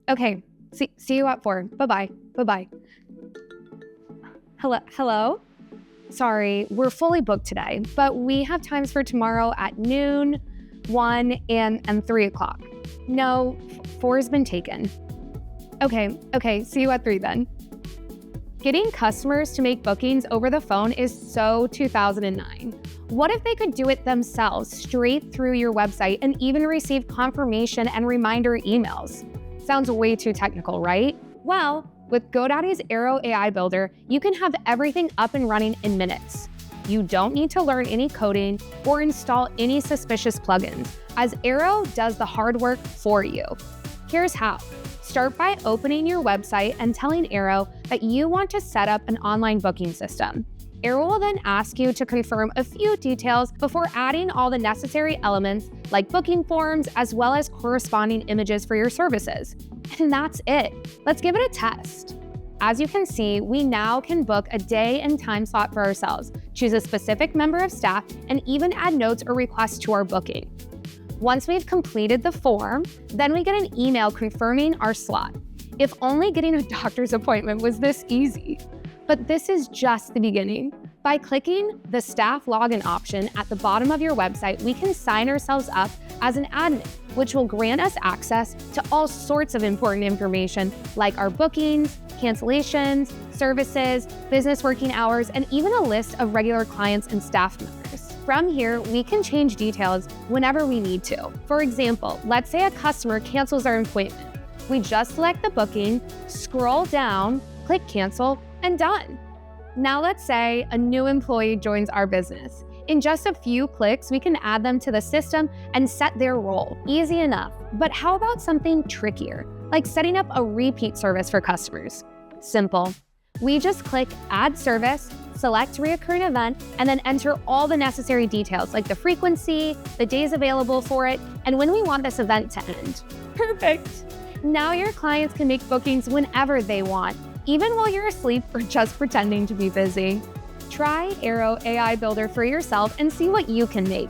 Okay, see you at 4. Bye-bye. Bye-bye. Hello? Sorry, we're fully booked today, but we have times for tomorrow at noon, 1, and 3 o'clock. No, 4 has been taken. Okay, see you at 3 then. Getting customers to make bookings over the phone is so 2009. What if they could do it themselves straight through your website and even receive confirmation and reminder emails? Sounds way too technical, right? Well, with GoDaddy's Airo AI Builder, you can have everything up and running in minutes. You don't need to learn any coding or install any suspicious plugins, as Airo does the hard work for you. Here's how. Start by opening your website and telling Airo that you want to set up an online booking system. Airo will then ask you to confirm a few details before adding all the necessary elements like booking forms as well as corresponding images for your services. And that's it. Let's give it a test. As you can see, we now can book a day and time slot for ourselves, choose a specific member of staff, and even add notes or requests to our booking. Once we've completed the form, then we get an email confirming our slot. If only getting a doctor's appointment was this easy. But this is just the beginning. By clicking the staff login option at the bottom of your website, we can sign ourselves up as an admin, which will grant us access to all sorts of important information like our bookings, cancellations, services, business working hours, and even a list of regular clients and staff members. From here, we can change details whenever we need to. For example, let's say a customer cancels our appointment. We just select the booking, scroll down, click cancel, and done. Now let's say a new employee joins our business. In just a few clicks, we can add them to the system and set their role. Easy enough. But how about something trickier, like setting up a repeat service for customers? Simple. We just click Add Service, select Reoccurring Event, and then enter all the necessary details like the frequency, the days available for it, and when we want this event to end. Perfect. Now your clients can make bookings whenever they want, even while you're asleep or just pretending to be busy. Try Airo AI Builder for yourself and see what you can make.